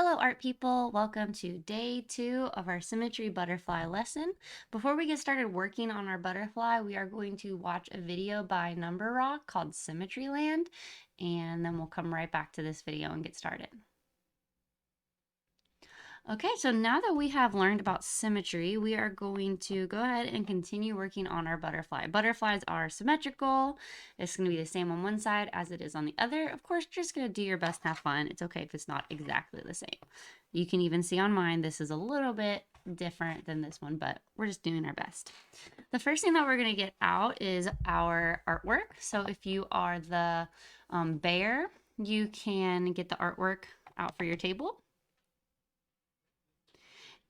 Hello art people, welcome to day 2 of our symmetry butterfly lesson. Before we get started working on our butterfly, we are going to watch a video by Number Rock called Symmetry Land, and then we'll come right back to this video and get started. Okay, so now that we have learned about symmetry, we are going to go ahead and continue working on our butterfly. Butterflies are symmetrical. It's going to be the same on one side as it is on the other. Of course, you're just going to do your best and have fun. It's okay if it's not exactly the same. You can even see on mine, this is a little bit different than this one, but we're just doing our best. The first thing that we're going to get out is our artwork. So if you are the bear, you can get the artwork out for your table.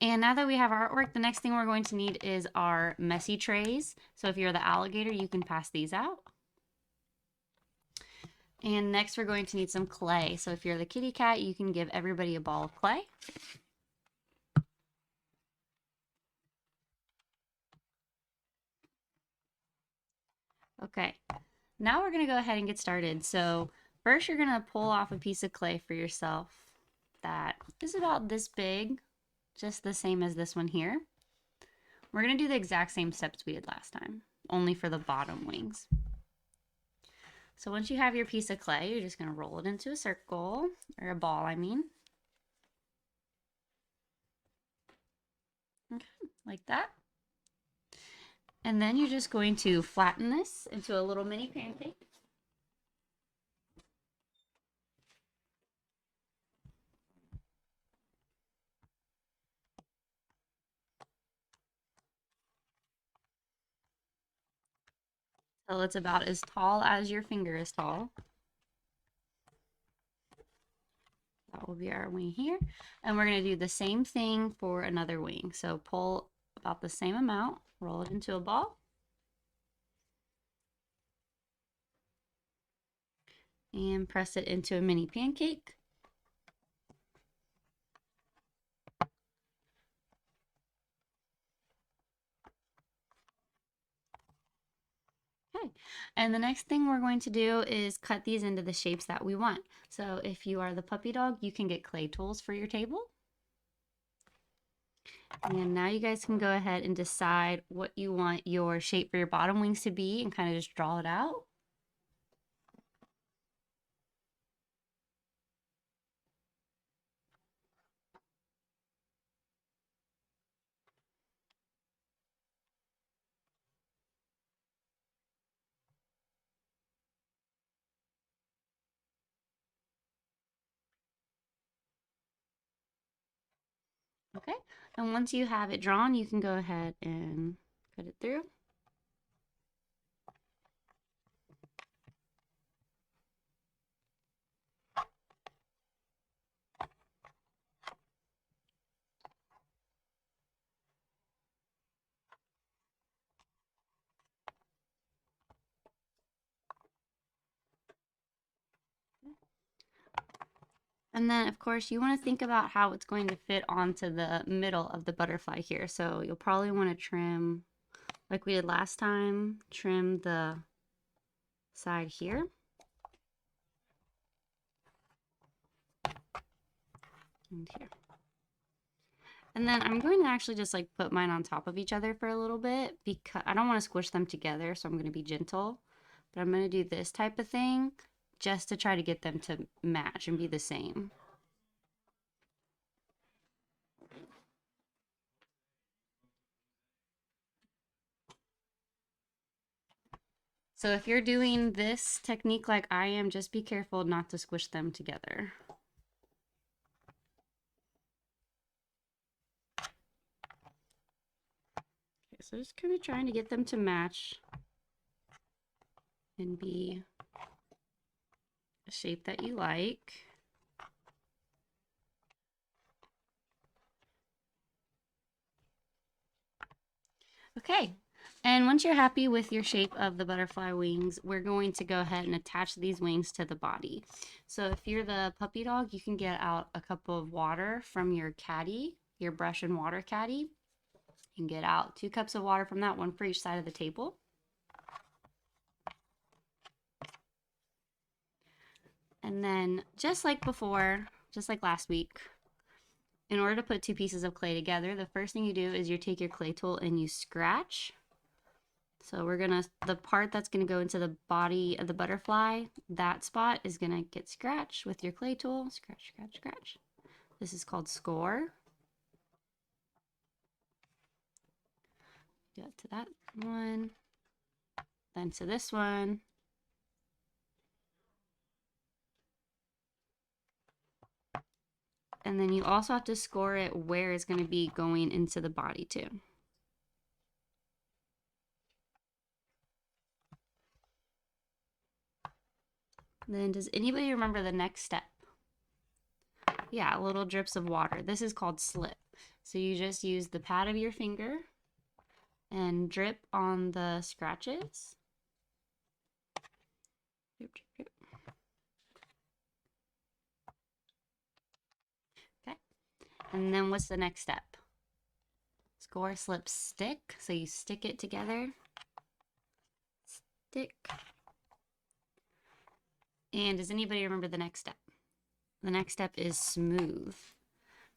And now that we have our artwork, the next thing we're going to need is our messy trays. So if you're the alligator, you can pass these out. And next we're going to need some clay. So if you're the kitty cat, you can give everybody a ball of clay. Okay, now we're gonna go ahead and get started. So first you're gonna pull off a piece of clay for yourself that is about this big, just the same as this one here. We're gonna do the exact same steps we did last time, only for the bottom wings. So once you have your piece of clay, you're just going to roll it into a circle, or a ball, I mean. Okay, like that. And then you're just going to flatten this into a little mini pancake. Till it's about as tall as your finger is tall. That will be our wing here. And we're going to do the same thing for another wing. So pull about the same amount, roll it into a ball. And press it into a mini pancake. Okay, and the next thing we're going to do is cut these into the shapes that we want. So if you are the puppy dog, you can get clay tools for your table. And now you guys can go ahead and decide what you want your shape for your bottom wings to be and kind of just draw it out. Okay, and once you have it drawn, you can go ahead and cut it through. And then, of course, you want to think about how it's going to fit onto the middle of the butterfly here. So you'll probably want to trim, like we did last time, trim the side here. And here. And then I'm going to actually just like put mine on top of each other for a little bit because I don't want to squish them together, so I'm going to be gentle. But I'm going to do this type of thing just to try to get them to match and be the same. So if you're doing this technique like I am, just be careful not to squish them together. Okay, so just kind of trying to get them to match and be a shape that you like. Okay, and once you're happy with your shape of the butterfly wings, we're going to go ahead and attach these wings to the body. So if you're the puppy dog, you can get out a cup of water from your caddy, your brush and water caddy. You can get out 2 cups of water from that, one for each side of the table. And then just like before, just like last week, in order to put two pieces of clay together, the first thing you do is you take your clay tool and you scratch. So we're gonna, the part that's gonna go into the body of the butterfly, that spot is gonna get scratched with your clay tool. Scratch, scratch, scratch. This is called score. Do it to that one, then to this one. And then you also have to score it where it's gonna be going into the body too. Then does anybody remember the next step? Yeah, little drips of water. This is called slip. So you just use the pad of your finger and drip on the scratches. Drip, drip, drip. Okay. And then what's the next step? Score, slip, stick. So you stick it together. Stick. And does anybody remember the next step? The next step is smooth.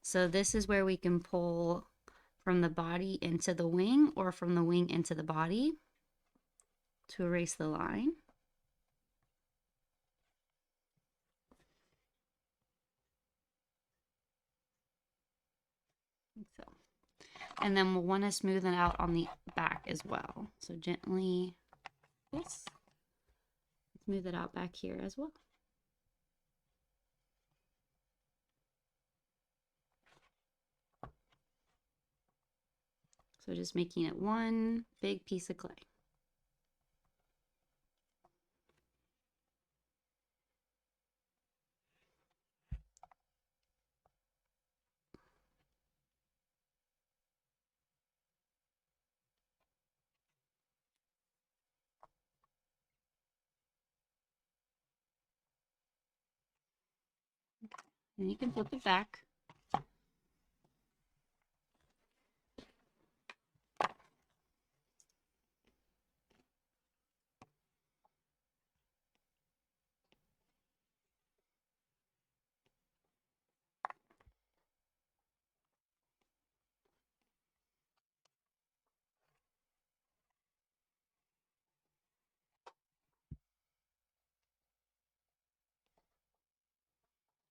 So this is where we can pull from the body into the wing or from the wing into the body to erase the line. Like so. And then we'll want to smoothen it out on the back as well. So gently, this, smooth it out back here as well. So just making it one big piece of clay. And you can flip it back.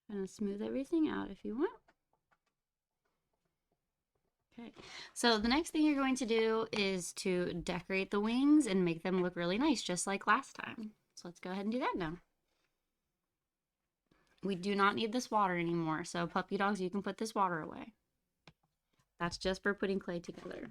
Kind of smooth everything out if you want. Okay, so the next thing you're going to do is to decorate the wings and make them look really nice, just like last time. So let's go ahead and do that now. We do not need this water anymore, so puppy dogs, you can put this water away. That's just for putting clay together.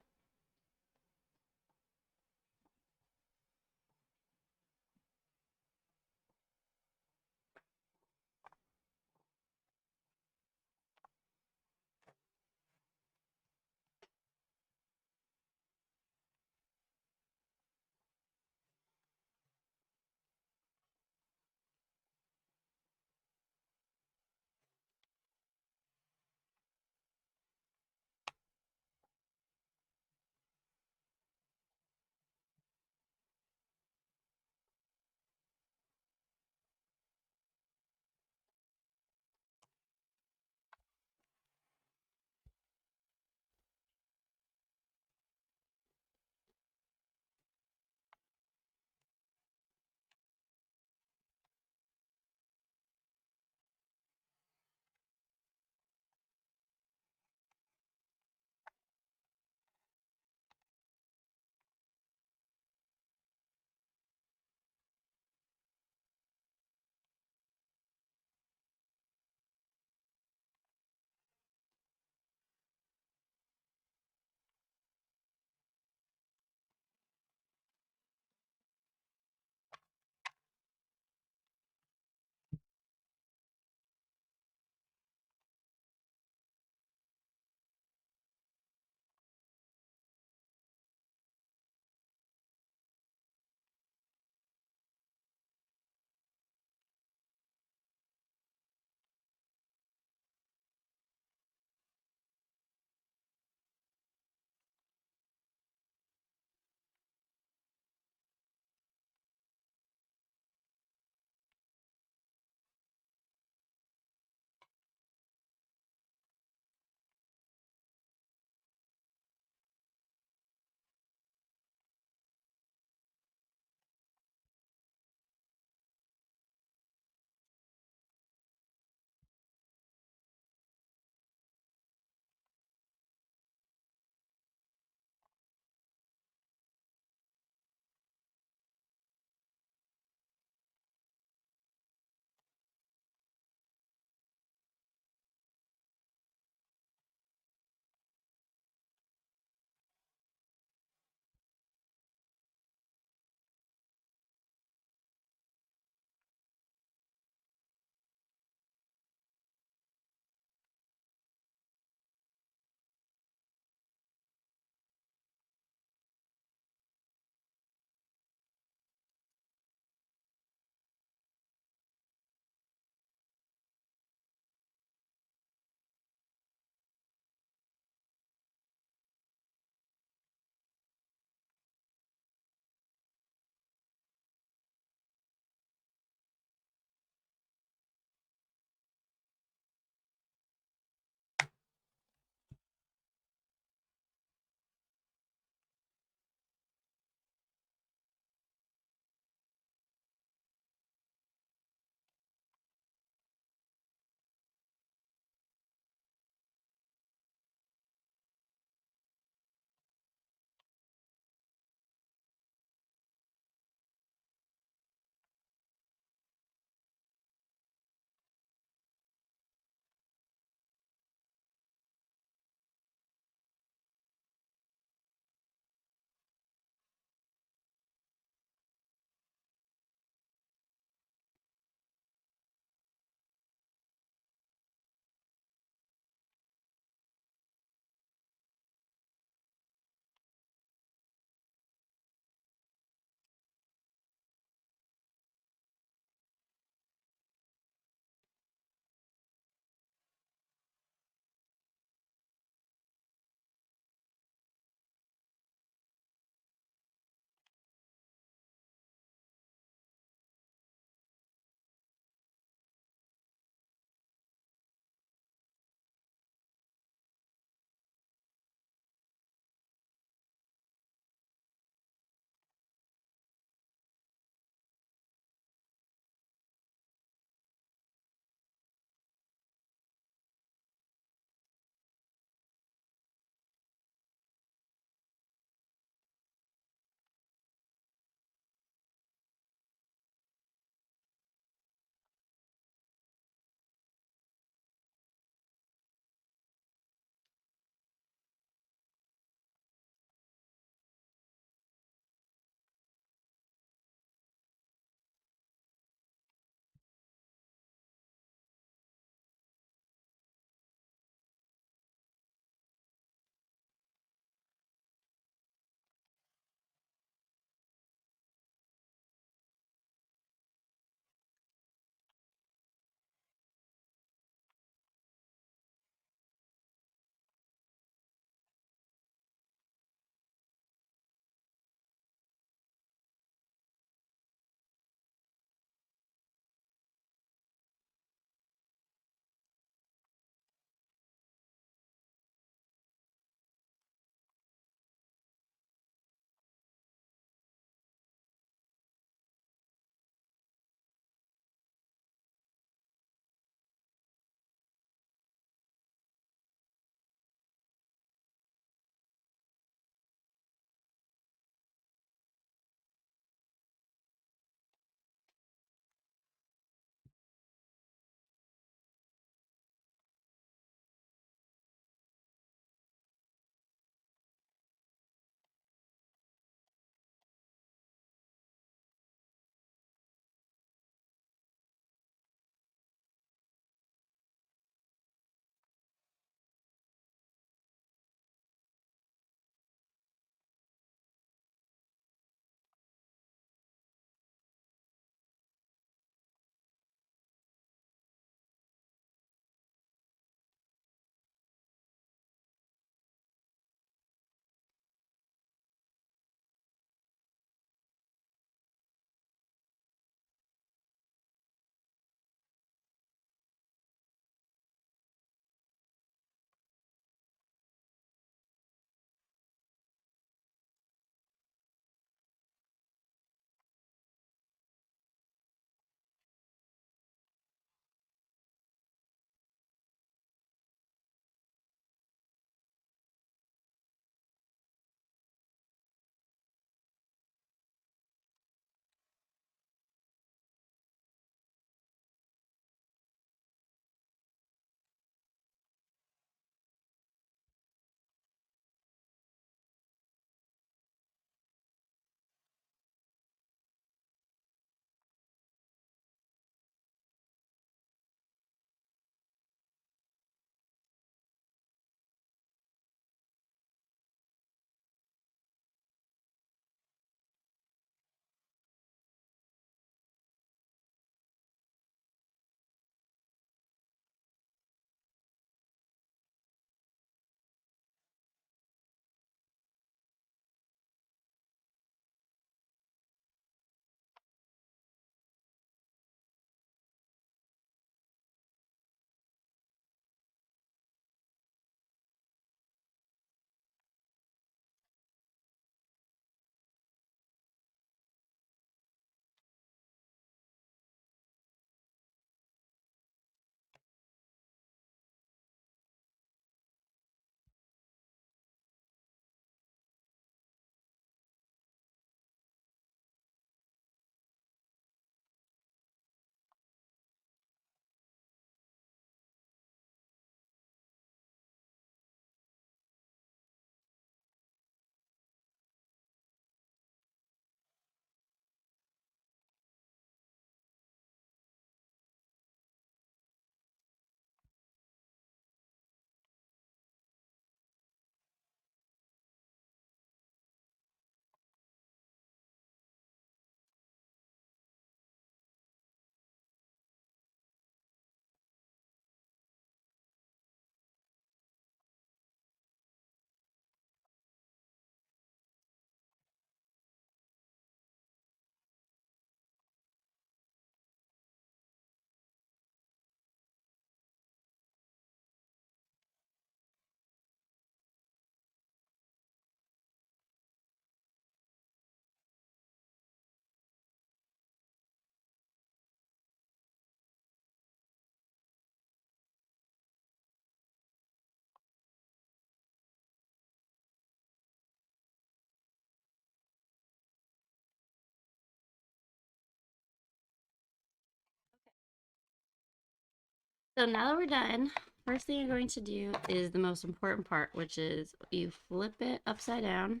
So now that we're done, first thing you're going to do is the most important part, which is you flip it upside down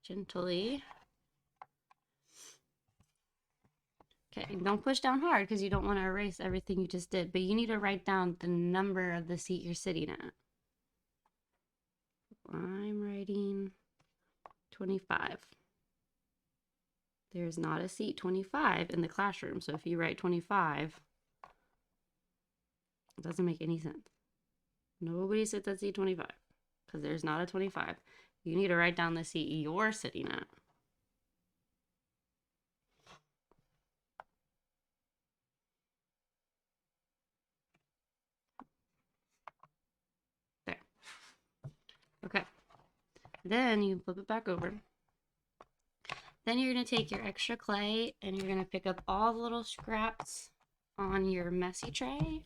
gently. Okay, don't push down hard because you don't want to erase everything you just did, but you need to write down the number of the seat you're sitting at. I'm writing 25. There's not a seat 25 in the classroom, so if you write 25, it doesn't make any sense. Nobody sits at seat 25 because there's not a 25. You need to write down the seat you're sitting at. There. Okay. Then you flip it back over. Then you're going to take your extra clay and you're going to pick up all the little scraps on your messy tray.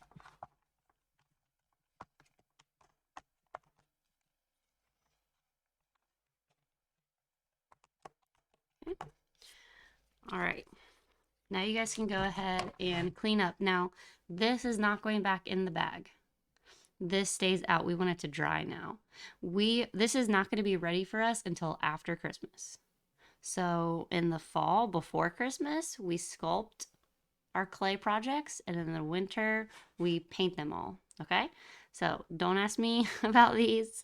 Okay. All right. Now you guys can go ahead and clean up. Now, this is not going back in the bag. This stays out. We want it to dry now. This is not going to be ready for us until after Christmas. So in the fall, before Christmas, we sculpt our clay projects, and in the winter, we paint them all, okay? So don't ask me about these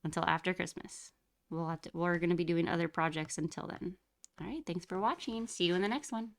until after Christmas. We're going to be doing other projects until then. All right, thanks for watching. See you in the next one.